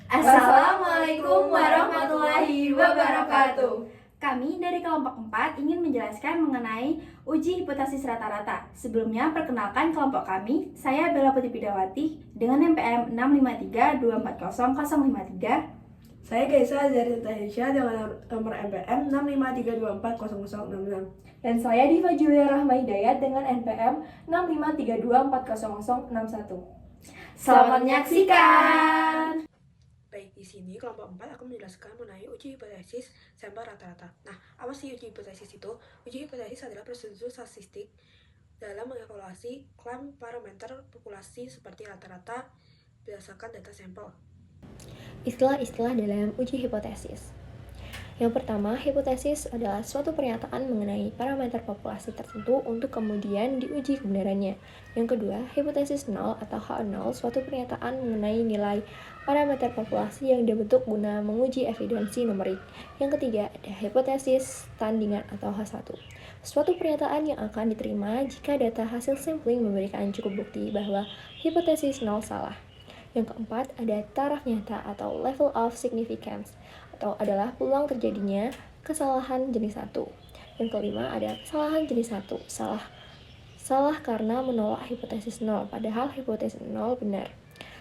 Assalamualaikum warahmatullahi wabarakatuh. Kami dari kelompok 4 ingin menjelaskan mengenai uji hipotesis rata-rata. Sebelumnya, perkenalkan kelompok kami. Saya Bella Putri Pidawati dengan NPM 653240053. Saya Gaisa dari Tahisha dengan nomor NPM 653240066. Dan saya Diva Julia Rahma Hidayat dengan NPM 653240061. Selamat menyaksikan. Baik, di sini kelompok 4 akan menjelaskan mengenai uji hipotesis sampel rata-rata. Nah, apa sih uji hipotesis itu? Uji hipotesis adalah prosedur statistik dalam mengevaluasi klaim parameter populasi seperti rata-rata berdasarkan data sampel. Istilah-istilah dalam uji hipotesis. Yang pertama, hipotesis adalah suatu pernyataan mengenai parameter populasi tertentu untuk kemudian diuji kebenarannya. Yang kedua, hipotesis nol atau H0, suatu pernyataan mengenai nilai parameter populasi yang dibentuk guna menguji evidensi numerik. Yang ketiga, ada hipotesis tandingan atau H1, suatu pernyataan yang akan diterima jika data hasil sampling memberikan cukup bukti bahwa hipotesis nol salah. Yang keempat, ada taraf nyata atau level of significance, atau adalah peluang terjadinya kesalahan jenis 1. Yang kelima, ada kesalahan jenis 1, salah karena menolak hipotesis 0, padahal hipotesis 0 benar.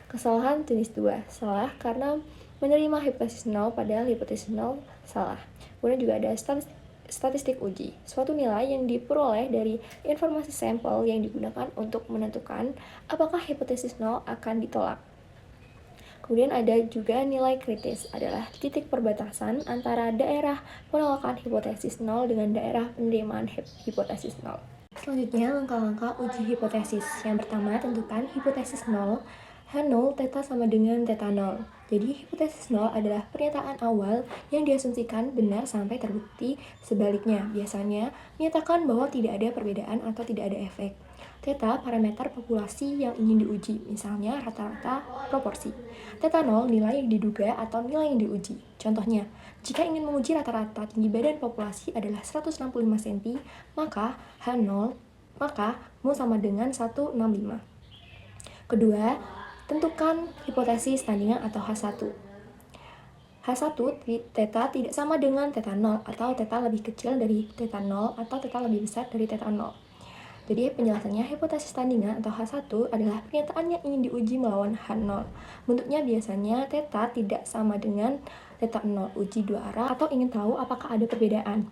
Kesalahan jenis 2, salah karena menerima hipotesis 0, padahal hipotesis 0 salah. Kemudian juga ada statistik uji, suatu nilai yang diperoleh dari informasi sampel yang digunakan untuk menentukan apakah hipotesis 0 akan ditolak. Kemudian ada juga nilai kritis, adalah titik perbatasan antara daerah penolakan hipotesis 0 dengan daerah penerimaan hipotesis 0. Selanjutnya, langkah-langkah uji hipotesis. Yang pertama, tentukan hipotesis 0. H0 theta sama dengan theta 0. Jadi, hipotesis 0 adalah pernyataan awal yang diasumsikan benar sampai terbukti sebaliknya. Biasanya, menyatakan bahwa tidak ada perbedaan atau tidak ada efek. Theta parameter populasi yang ingin diuji, misalnya rata-rata proporsi. Theta 0 nilai yang diduga atau nilai yang diuji. Contohnya, jika ingin menguji rata-rata tinggi badan populasi adalah 165 cm, maka H0 mu sama dengan 165. Kedua, tentukan hipotesis tandingan atau H1. H1 theta tidak sama dengan theta 0 atau theta lebih kecil dari theta 0 atau theta lebih besar dari theta 0. Jadi penjelasannya, hipotesis tandingan atau H1 adalah pernyataan yang ingin diuji melawan H0. Bentuknya biasanya theta tidak sama dengan theta 0, uji dua arah atau ingin tahu apakah ada perbedaan.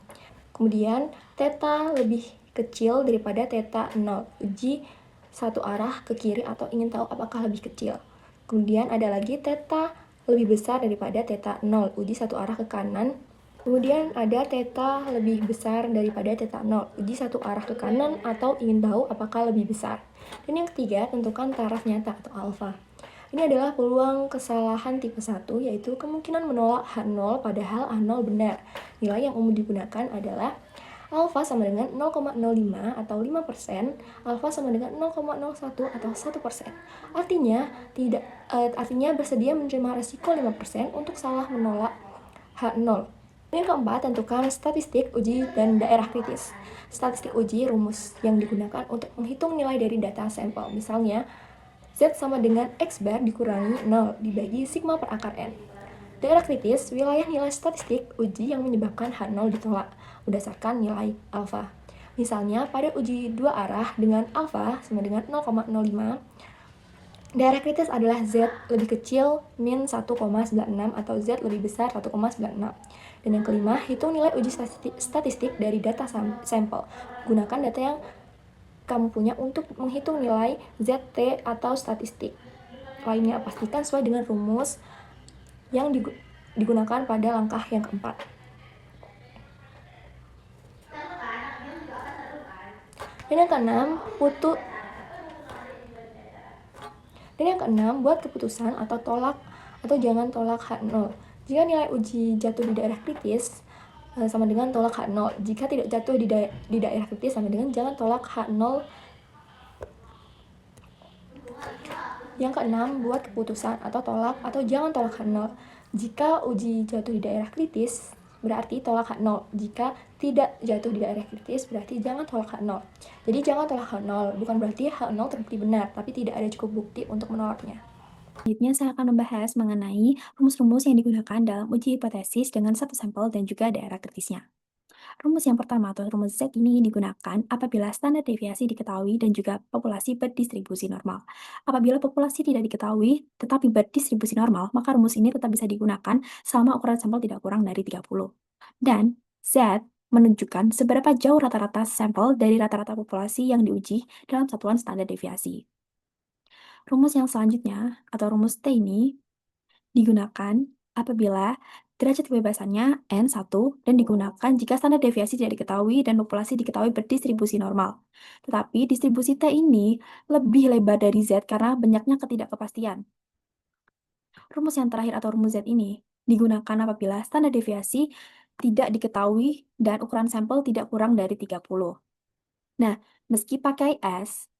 Kemudian theta lebih kecil daripada theta 0, uji satu arah ke kiri atau ingin tahu apakah lebih kecil. Kemudian ada lagi theta lebih besar daripada theta 0, uji satu arah ke kanan. Kemudian ada theta lebih besar daripada theta 0, uji satu arah ke kanan atau ingin tahu apakah lebih besar. Dan yang ketiga, tentukan taraf nyata atau alfa. Ini adalah peluang kesalahan tipe 1, yaitu kemungkinan menolak H0 padahal H0 benar. Nilai yang umum digunakan adalah alfa sama dengan 0,05 atau 5%, alfa sama dengan 0,01 atau 1%. Artinya bersedia menerima resiko 5% untuk salah menolak H0. Yang keempat, tentukan statistik uji dan daerah kritis. Statistik uji rumus yang digunakan untuk menghitung nilai dari data sampel. Misalnya, Z sama dengan X bar dikurangi 0 dibagi sigma per akar N. Daerah kritis, wilayah nilai statistik uji yang menyebabkan H0 ditolak berdasarkan nilai alfa. Misalnya, pada uji dua arah dengan alfa sama dengan 0,05, daerah kritis adalah Z lebih kecil min 1,96 atau Z lebih besar 1,96. Dan yang kelima, hitung nilai uji statistik dari data sampel. Gunakan data yang kamu punya untuk menghitung nilai ZT atau statistik lainnya. Pastikan sesuai dengan rumus yang digunakan pada langkah yang keempat. Dan yang keenam, buat keputusan atau tolak atau jangan tolak H0. Jika nilai uji jatuh di daerah kritis sama dengan tolak H0. Jika tidak jatuh di daerah kritis sama dengan jangan tolak H0. Yang keenam, buat keputusan atau tolak atau jangan tolak H0. Jika uji jatuh di daerah kritis, berarti tolak H0. Jika tidak jatuh di daerah kritis, berarti jangan tolak H0. Jadi jangan tolak H0, bukan berarti H0 terbukti benar, tapi tidak ada cukup bukti untuk menolaknya. Selanjutnya saya akan membahas mengenai rumus-rumus yang digunakan dalam uji hipotesis dengan satu sampel dan juga daerah kritisnya. Rumus yang pertama atau rumus Z ini digunakan apabila standar deviasi diketahui dan juga populasi berdistribusi normal. Apabila populasi tidak diketahui tetapi berdistribusi normal, maka rumus ini tetap bisa digunakan selama ukuran sampel tidak kurang dari 30. Dan Z menunjukkan seberapa jauh rata-rata sampel dari rata-rata populasi yang diuji dalam satuan standar deviasi. Rumus yang selanjutnya atau rumus T ini digunakan apabila derajat kebebasannya N1 dan digunakan jika standar deviasi tidak diketahui dan populasi diketahui berdistribusi normal. Tetapi distribusi T ini lebih lebar dari Z karena banyaknya ketidakpastian. Rumus yang terakhir atau rumus Z ini digunakan apabila standar deviasi tidak diketahui dan ukuran sampel tidak kurang dari 30. Nah, meski pakai S,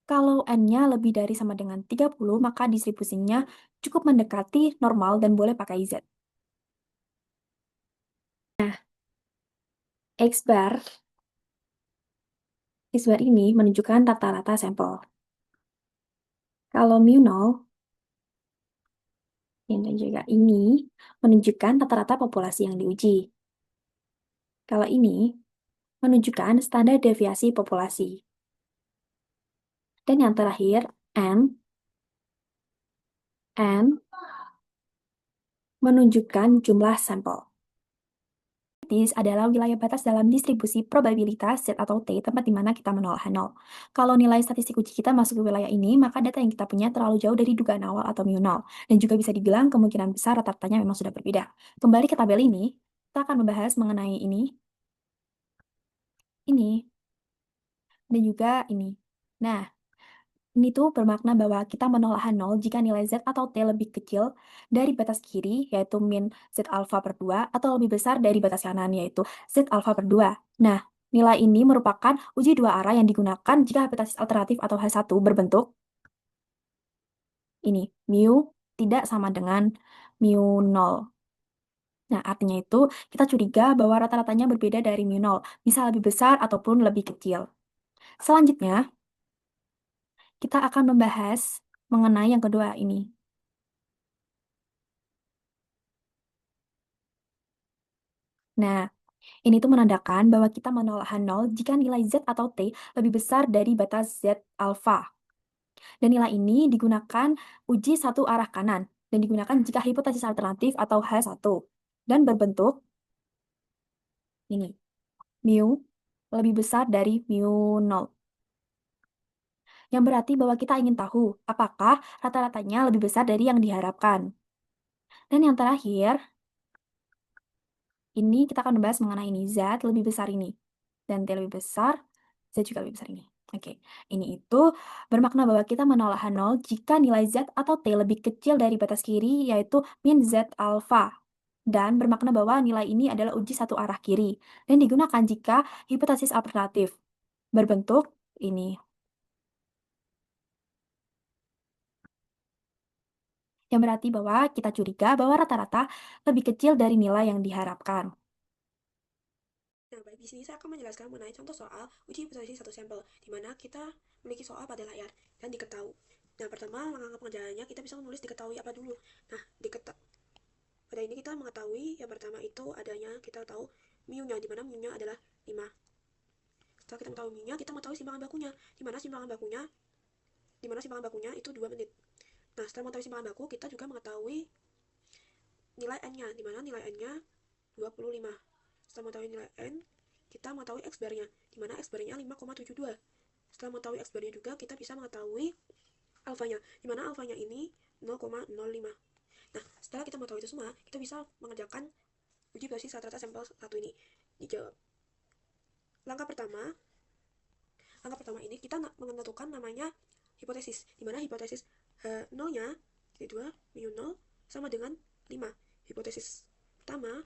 kalau N-nya lebih dari sama dengan 30, maka distribusinya cukup mendekati normal dan boleh pakai Z. Nah, X bar ini menunjukkan rata-rata sampel. Kalau mu 0, dan juga ini menunjukkan rata-rata populasi yang diuji. Kalau ini menunjukkan standar deviasi populasi. Dan yang terakhir, N menunjukkan jumlah sampel. Kritis adalah wilayah batas dalam distribusi probabilitas Z atau T, tempat di mana kita menolak nol. Kalau nilai statistik uji kita masuk ke wilayah ini, maka data yang kita punya terlalu jauh dari dugaan awal atau mu 0. Dan juga bisa dibilang kemungkinan besar rata-ratanya memang sudah berbeda. Kembali ke tabel ini, kita akan membahas mengenai ini, dan juga ini. Nah, ini tuh bermakna bahwa kita menolak nol jika nilai Z atau T lebih kecil dari batas kiri, yaitu min Z alpha per 2, atau lebih besar dari batas kanan, yaitu Z alpha per 2. Nah, nilai ini merupakan uji dua arah yang digunakan jika hipotesis alternatif atau H1 berbentuk ini, mu tidak sama dengan mu 0. Nah, artinya itu kita curiga bahwa rata-ratanya berbeda dari mu 0, bisa lebih besar ataupun lebih kecil. Selanjutnya, kita akan membahas mengenai yang kedua ini. Nah, ini tuh menandakan bahwa kita menolak nol jika nilai Z atau T lebih besar dari batas Z alpha. Dan nilai ini digunakan uji satu arah kanan dan digunakan jika hipotesis alternatif atau H1 dan berbentuk ini, mu lebih besar dari mu 0. Yang berarti bahwa kita ingin tahu apakah rata-ratanya lebih besar dari yang diharapkan. Dan yang terakhir, ini kita akan membahas mengenai ini, Z lebih besar ini, dan T lebih besar, Z juga lebih besar ini. Oke, ini itu bermakna bahwa kita menolak nol jika nilai Z atau T lebih kecil dari batas kiri, yaitu min Z alpha. Dan bermakna bahwa nilai ini adalah uji satu arah kiri, dan digunakan jika hipotesis alternatif berbentuk ini. Yang berarti bahwa kita curiga bahwa rata-rata lebih kecil dari nilai yang diharapkan. Nah, baik, di sini saya akan menjelaskan mengenai contoh soal uji hipotesis satu sampel, di mana kita memiliki soal pada layar dan diketahui. Nah, pertama, langkah pengerjaannya kita bisa menulis diketahui apa dulu. Nah, pada ini kita mengetahui yang pertama itu adanya, kita tahu mu-nya, di mana mu-nya adalah 5. Setelah kita mengetahui mu-nya, kita mengetahui simpangan bakunya, di mana simpangan bakunya itu 2 menit. Nah, setelah mengetahui simpangan baku, kita juga mengetahui nilai n-nya, di mana nilai n-nya 25. Setelah mengetahui nilai n, kita mengetahui x bar-nya, di mana x bar-nya 5,72. Setelah mengetahui x bar-nya juga, kita bisa mengetahui alfanya, di mana alfanya ini 0,05. Nah, setelah kita mengetahui itu semua, kita bisa mengerjakan uji hipotesis rata-rata sampel satu ini. Dijawab. Langkah pertama ini kita menentukan namanya hipotesis, di mana hipotesis H0-nya, yaitu 2, mu 0, sama dengan 5. Hipotesis pertama,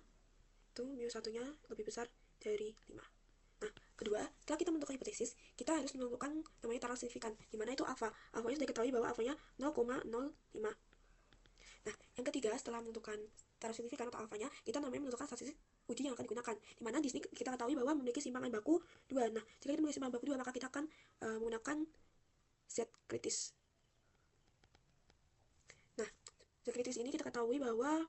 itu mu 1-nya lebih besar dari 5. Nah, kedua, setelah kita menentukan hipotesis, kita harus menentukan namanya tara signifikan, di mana itu alfa. Alfanya sudah diketahui bahwa alfanya 0,05. Nah, yang ketiga, setelah menentukan tara signifikan atau alfanya, kita namanya menentukan statistik uji yang akan digunakan. Di mana di sini kita ketahui bahwa memiliki simpangan baku 2. Nah, jika kita memiliki simpangan baku 2, maka kita akan menggunakan Z kritis. Nah, zat kritis ini kita ketahui bahwa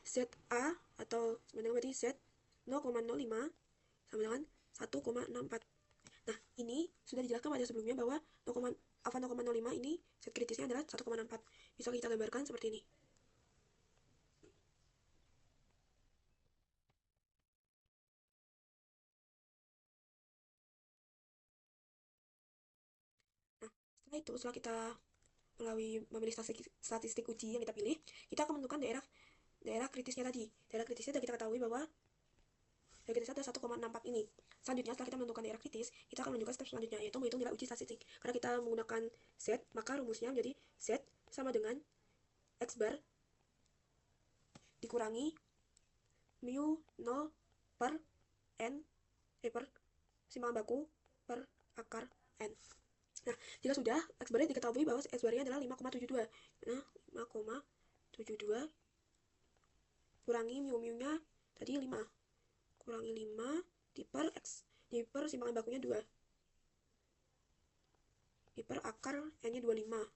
zat A atau sama dengan berarti Z 0,05 sama dengan 1,64. Nah, ini sudah dijelaskan pada sebelumnya bahwa alfa 0,05 ini zat kritisnya adalah 1,64. Bisa kita gambarkan seperti ini. Nah, setelah kita melalui memilih statistik uji yang kita pilih, kita akan menentukan daerah kritisnya tadi. Daerah kritisnya sudah kita ketahui bahwa daerah kritisnya adalah 1,64 ini. Selanjutnya, setelah kita menentukan daerah kritis, kita akan menunjukkan step selanjutnya, yaitu menghitung nilai uji statistik. Karena kita menggunakan Z, maka rumusnya menjadi Z sama dengan X bar dikurangi mu 0 per N, per simpangan baku per akar N. Nah, jika sudah, X barnya diketahui bahwa X barnya adalah 5,72. Nah, 5,72 kurangi mu-nya tadi 5. Kurangi 5 di per X, di per simpangan bakunya 2. Di per akar N-nya 25.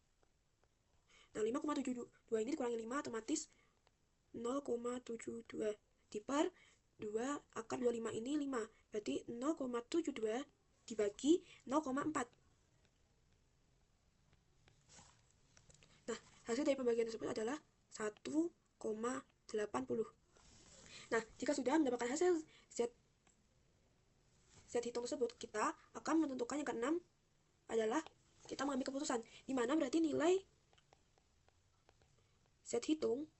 Nah, 5,72 ini dikurangi 5 otomatis 0,72. Di per 2 akar 25 ini 5. Berarti 0,72 dibagi 0,4. Hasil dari pembagian tersebut adalah 1,80. Nah, jika sudah mendapatkan hasil Z hitung tersebut, kita akan menentukan yang keenam adalah kita mengambil keputusan, di mana berarti nilai Z hitung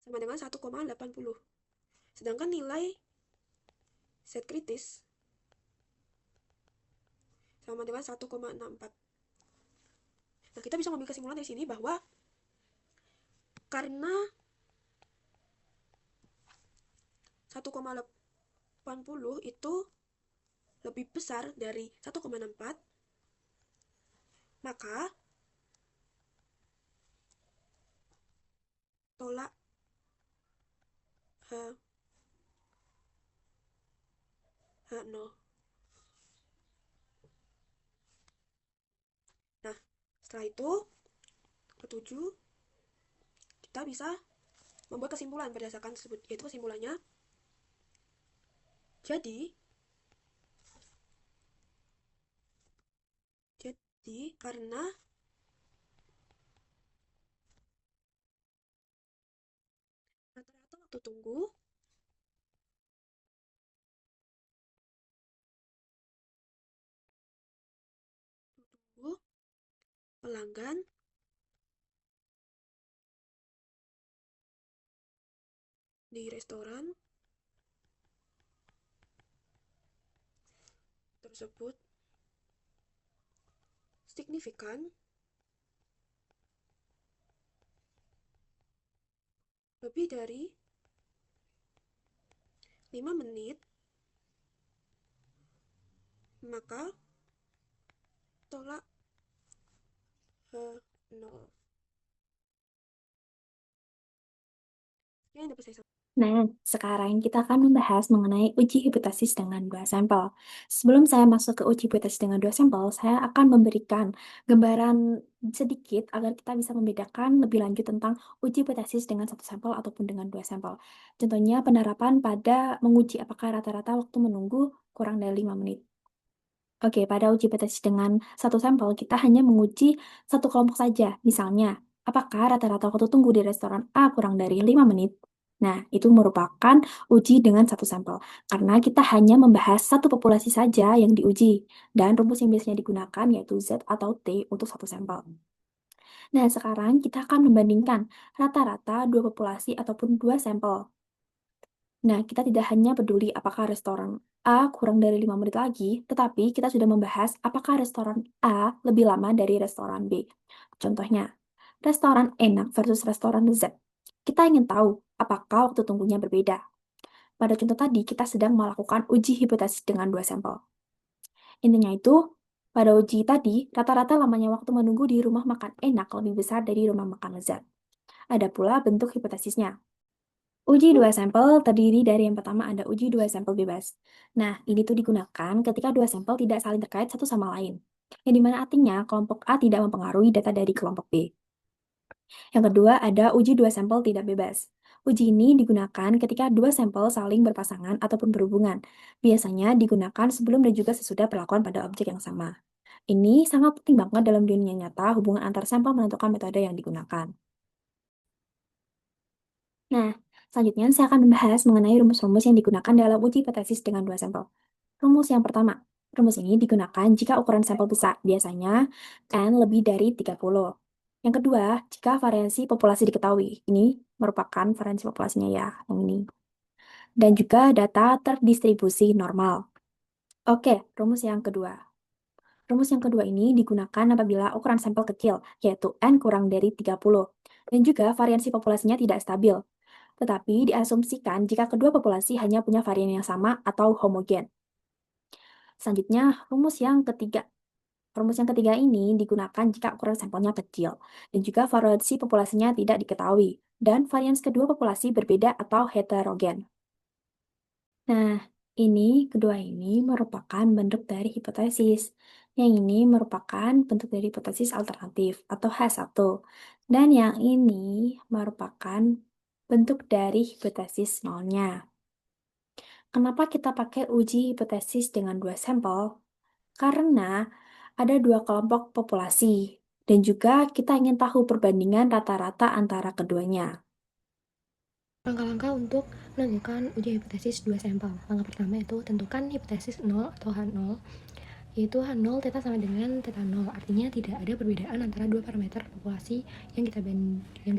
sama dengan 1,80. Sedangkan nilai Z kritis sama dengan 1,64. Nah, kita bisa mengambil kesimpulan dari sini bahwa karena 1,80 itu lebih besar dari 1,64, maka tolak H0. Nah, setelah itu, ketujuh, kita bisa membuat kesimpulan berdasarkan tersebut, yaitu kesimpulannya, jadi karena rata-rata waktu tunggu pelanggan di restoran tersebut signifikan lebih dari 5 menit, maka tolak H0. Yang dapat saya sampaikan. Nah, sekarang kita akan membahas mengenai uji hipotesis dengan 2 sampel. Sebelum saya masuk ke uji hipotesis dengan 2 sampel, saya akan memberikan gambaran sedikit agar kita bisa membedakan lebih lanjut tentang uji hipotesis dengan 1 sampel ataupun dengan 2 sampel. Contohnya penerapan pada menguji apakah rata-rata waktu menunggu kurang dari 5 menit. Oke, pada uji hipotesis dengan 1 sampel, kita hanya menguji satu kelompok saja. Misalnya, apakah rata-rata waktu tunggu di restoran A kurang dari 5 menit? Nah, itu merupakan uji dengan 1 sampel, karena kita hanya membahas satu populasi saja yang diuji, dan rumus yang biasanya digunakan yaitu Z atau T untuk 1 sampel. Nah, sekarang kita akan membandingkan rata-rata 2 populasi ataupun 2 sampel. Nah, kita tidak hanya peduli apakah restoran A kurang dari 5 menit lagi, tetapi kita sudah membahas apakah restoran A lebih lama dari restoran B. Contohnya, restoran enak versus restoran Z. Kita ingin tahu apakah waktu tunggunya berbeda. Pada contoh tadi, kita sedang melakukan uji hipotesis dengan 2 sampel. Intinya itu, pada uji tadi, rata-rata lamanya waktu menunggu di rumah makan enak lebih besar dari rumah makan lezat. Ada pula bentuk hipotesisnya. Uji 2 sampel terdiri dari yang pertama ada uji 2 sampel bebas. Nah, ini tuh digunakan ketika 2 sampel tidak saling terkait satu sama lain. yang dimana artinya kelompok A tidak mempengaruhi data dari kelompok B. Yang kedua, ada uji dua sampel tidak bebas. Uji ini digunakan ketika dua sampel saling berpasangan ataupun berhubungan. Biasanya digunakan sebelum dan juga sesudah perlakuan pada objek yang sama. Ini sangat penting banget dalam dunia nyata, hubungan antar sampel menentukan metode yang digunakan. Nah, selanjutnya saya akan membahas mengenai rumus-rumus yang digunakan dalam uji hipotesis dengan dua sampel. Rumus yang pertama, rumus ini digunakan jika ukuran sampel besar, biasanya N lebih dari 30. Yang kedua, jika variasi populasi diketahui. Ini merupakan variasi populasinya ya, yang ini. Dan juga data terdistribusi normal. Oke, rumus yang kedua. Rumus yang kedua ini digunakan apabila ukuran sampel kecil, yaitu N kurang dari 30. Dan juga variasi populasinya tidak stabil. Tetapi diasumsikan jika kedua populasi hanya punya varian yang sama atau homogen. Selanjutnya, rumus yang ketiga. Rumus yang ketiga ini digunakan jika ukuran sampelnya kecil, dan juga variasi populasinya tidak diketahui, dan varians kedua populasi berbeda atau heterogen. Nah, kedua ini merupakan bentuk dari hipotesis. Yang ini merupakan bentuk dari hipotesis alternatif atau H1. Dan yang ini merupakan bentuk dari hipotesis nolnya. Kenapa kita pakai uji hipotesis dengan dua sampel? Karena ada dua kelompok populasi, dan juga kita ingin tahu perbandingan rata-rata antara keduanya. Langkah-langkah untuk menentukan uji hipotesis dua sampel. Langkah pertama itu tentukan hipotesis 0 atau H0, yaitu H0 θ sama dengan θ 0. Artinya tidak ada perbedaan antara dua parameter populasi yang kita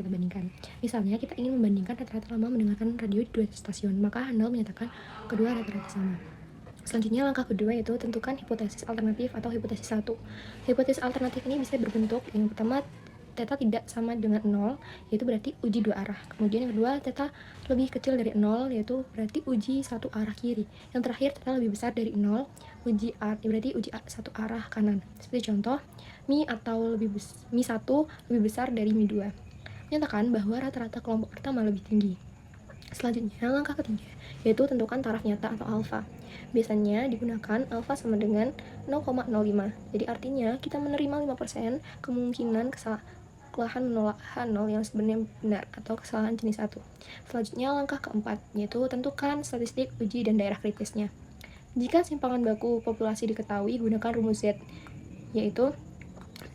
bandingkan. Misalnya kita ingin membandingkan rata-rata lama mendengarkan radio di dua stasiun, maka H0 menyatakan kedua rata-rata sama. Selanjutnya langkah kedua yaitu tentukan hipotesis alternatif atau hipotesis 1. Hipotesis alternatif ini bisa berbentuk yang pertama θ tidak sama dengan 0, yaitu berarti uji dua arah. Kemudian yang kedua, θ lebih kecil dari 0, yaitu berarti uji satu arah kiri. Yang terakhir, θ lebih besar dari 0, berarti uji satu arah kanan. Seperti contoh, Mi 1 lebih besar dari Mi 2. Menyatakan bahwa rata-rata kelompok pertama lebih tinggi. Selanjutnya, langkah ketiga, yaitu tentukan taraf nyata atau alfa. Biasanya digunakan alfa sama dengan 0,05. Jadi artinya kita menerima 5% kemungkinan kesalahan menolak H0 yang sebenarnya benar atau kesalahan jenis 1. Selanjutnya langkah keempat, yaitu tentukan statistik uji dan daerah kritisnya. Jika simpangan baku populasi diketahui, gunakan rumus Z, yaitu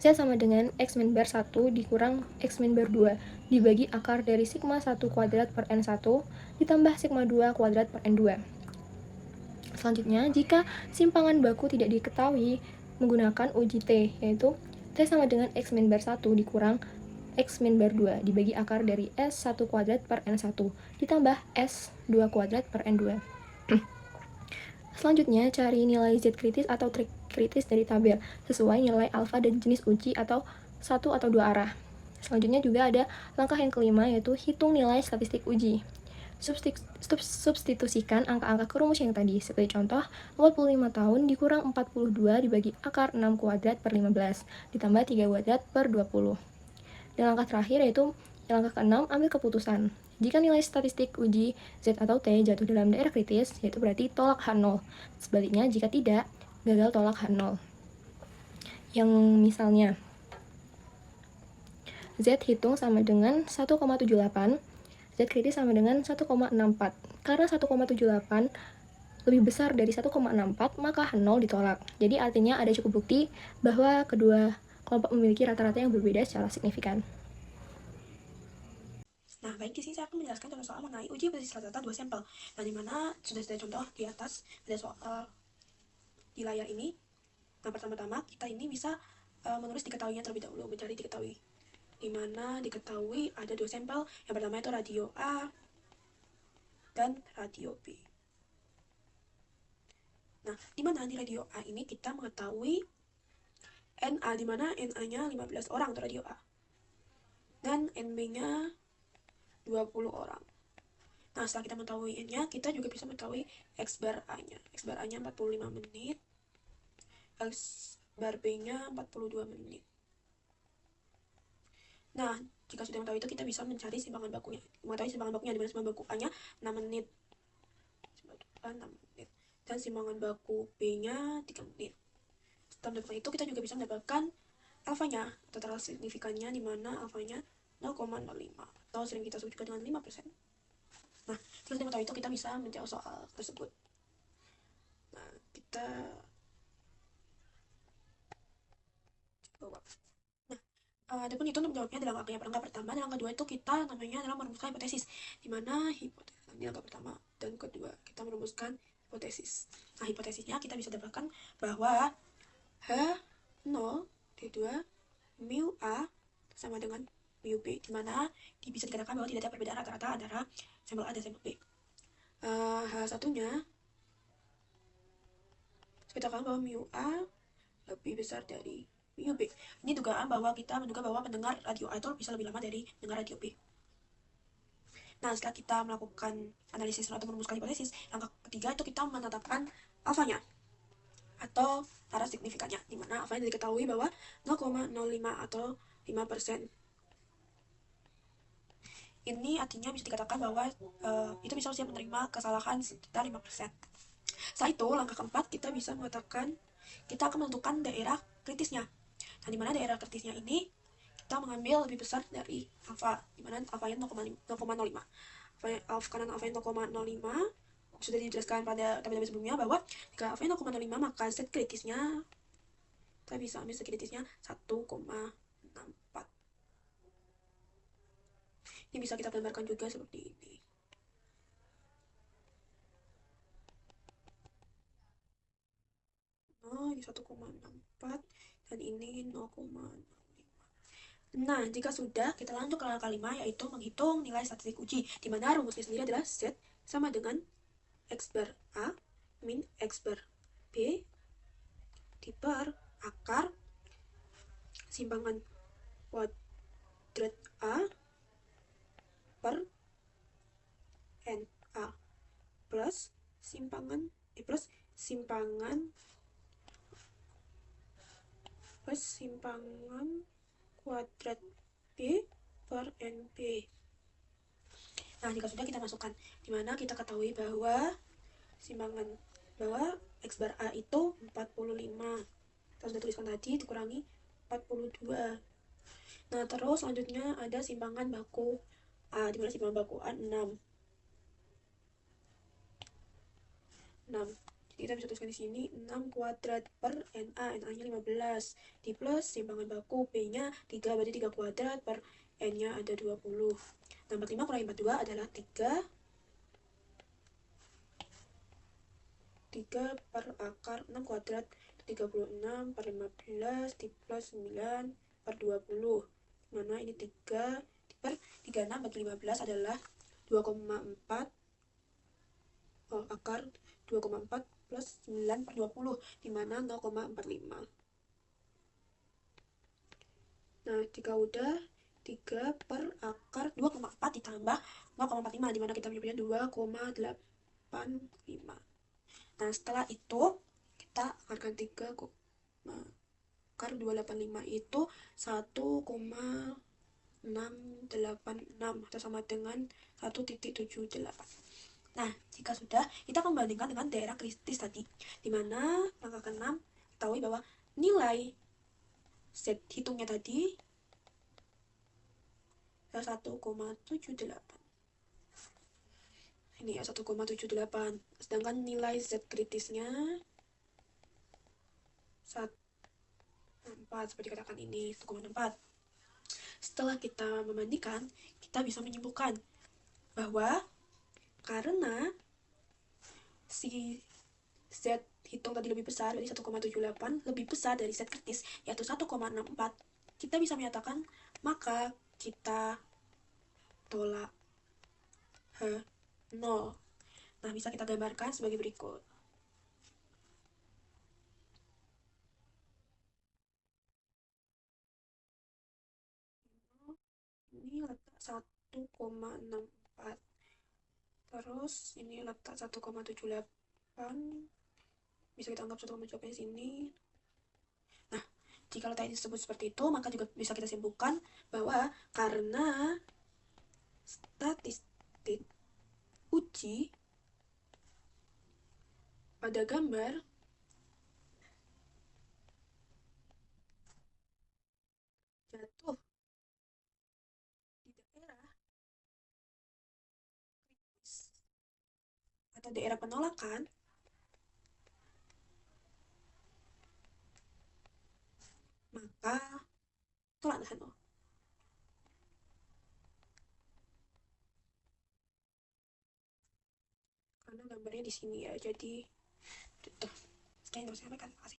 Z sama dengan X min bar 1 dikurang X min bar 2 dibagi akar dari sigma 1 kuadrat per N1 ditambah sigma 2 kuadrat per N2. Selanjutnya, jika simpangan baku tidak diketahui, menggunakan uji T, yaitu T sama dengan X min bar 1 dikurang X min bar 2 dibagi akar dari S1 kuadrat per N1 ditambah S2 kuadrat per N2. Selanjutnya, cari nilai Z kritis atau trik kritis dari tabel sesuai nilai alfa dan jenis uji atau satu atau dua arah. Selanjutnya juga ada langkah yang kelima, yaitu hitung nilai statistik uji. Substitusikan angka-angka ke rumus yang tadi. Seperti contoh, 45 tahun dikurang 42 dibagi akar 6 kuadrat per 15 ditambah 3 kuadrat per 20. Dan langkah terakhir yaitu langkah ke-6, ambil keputusan. Jika nilai statistik uji Z atau T jatuh dalam daerah kritis, yaitu berarti tolak H0. Sebaliknya, jika tidak, gagal tolak H0. Yang misalnya, Z hitung sama dengan 1,78, Z kritis sama dengan 1,64. Karena 1,78 lebih besar dari 1,64, maka H0 ditolak. Jadi artinya ada cukup bukti bahwa kedua kelompok memiliki rata-rata yang berbeda secara signifikan. Nah, baik, di sini saya akan menjelaskan contoh soal mengenai uji hipotesis rata-rata dua sampel. Nah, dimana sudah saya contoh di atas ada soal di layar ini. Nah, pertama-tama kita ini bisa menulis diketahuinya terlebih dahulu, mencari diketahui. Dimana diketahui ada dua sampel. Yang pertama itu radio A dan radio B. Nah, dimana di radio A ini kita mengetahui NA, dimana NA-nya 15 orang untuk radio A. Dan NB-nya 20 orang. Nah, setelah kita mengetahui N-nya, kita juga bisa mengetahui X bar A-nya. X bar A-nya 45 menit. X bar B-nya 42 menit. Nah, jika sudah mengetahui itu, kita bisa mencari simpangan bakunya. Mengetahui simpangan bakunya, dimana simpangan baku A-nya 6 menit. 6 menit. Dan simpangan baku B-nya 3 menit. Setelah mendapatkan itu, kita juga bisa mendapatkan alfanya, total signifikannya, di mana alfanya 0,05 atau sering kita sebut juga dengan 5%. Nah, setelah kita mengetahui itu, kita bisa menjawab soal tersebut. Nah, kita coba. Nah, adapun itu untuk menjawabnya adalah langkah pertama, dan langkah kedua itu kita namanya adalah merumuskan hipotesis, di mana hipotesis ini langkah pertama dan kedua kita merumuskan hipotesis. Nah, hipotesisnya kita bisa dapatkan bahwa H0 D2 mu A sama dengan mu B, di mana bisa dikatakan bahwa tidak ada perbedaan rata-rata antara sampel A dan sampel B. H1-nya kita katakan bahwa mu A lebih besar dari mu B. Ini dugaan bahwa kita menduga bahwa pendengar radio A itu bisa lebih lama dari pendengar radio B. Nah, setelah kita melakukan analisis atau merumuskan hipotesis, langkah ketiga itu kita menetapkan alfanya atau arah signifikannya, di mana alfanya diketahui bahwa 0,05 atau 5%. Ini artinya bisa dikatakan bahwa itu bisa siap menerima kesalahan sekitar 5%. Setelah itu, langkah keempat, kita bisa mengatakan kita akan menentukan daerah kritisnya. Nah, di mana daerah kritisnya ini kita mengambil lebih besar dari alfa, di mana alfanya 0,05. Karena alfanya 0,05 sudah dijelaskan pada tabel sebelumnya bahwa jika alfanya 0,05 maka set kritisnya kita bisa ambil set kritisnya 1,64. Ini bisa kita gambarkan juga seperti ini. Ini 1,64 dan ini 0,05. Nah, jika sudah, kita lanjut ke langkah kelima, yaitu menghitung nilai statistik uji, di mana rumusnya sendiri adalah Z sama dengan X bar A min X bar B diper akar simpangan kuadrat A per NA plus simpangan kuadrat B per NB. Nah, jika sudah kita masukkan, dimana kita ketahui bahwa X bar A itu 45. Kita sudah tuliskan tadi, dikurangi 42. Nah, terus selanjutnya ada simpangan baku A, dimana simpangan baku A 6. Jadi kita bisa tuliskan di sini 6 kuadrat per NA, NA-nya 15, di plus simpangan baku B-nya 3, berarti 3 kuadrat per N-nya ada 20. Nah, 45 kurangi 42 adalah 3 per akar 6 kuadrat 36 per 15 di plus 9 per 20, mana ini 3 per 36 bagi 15 adalah 2,4 akar 2,4 plus 9 per 20, dimana 0,45. Nah, jika udah 3 per akar 2,4 ditambah 0,45, dimana kita menyebutnya 2,85. Nah, setelah itu kita akan 3 akar 285 itu 1,686 atau sama dengan 1,78. Nah, jika sudah, kita akan membandingkan dengan daerah kritis tadi, dimana langkah ke-6 ketahui bahwa nilai Z hitungnya tadi adalah 1,78. Ini ya 1,78. Sedangkan nilai Z kritisnya 1,4, seperti katakan ini 1,4. Setelah kita membandingkan, kita bisa menyimpulkan bahwa karena si Z hitung tadi lebih besar, dari 1,78 lebih besar dari Z kritis, yaitu 1,64, kita bisa menyatakan maka kita tolak H0. Nah, bisa kita gambarkan sebagai berikut. Ini letak 1,64. Terus ini letak 1,78. Bisa kita anggap 1,78 di sini. Nah, jika letak ini disebut seperti itu, maka juga bisa kita simpulkan bahwa karena statistik uji pada gambar jatuh di daerah kritis atau daerah penolakan, maka tolak nahan. Karena gambarnya di sini ya, jadi tuh sekian yang harus saya sampaikan. Makasih.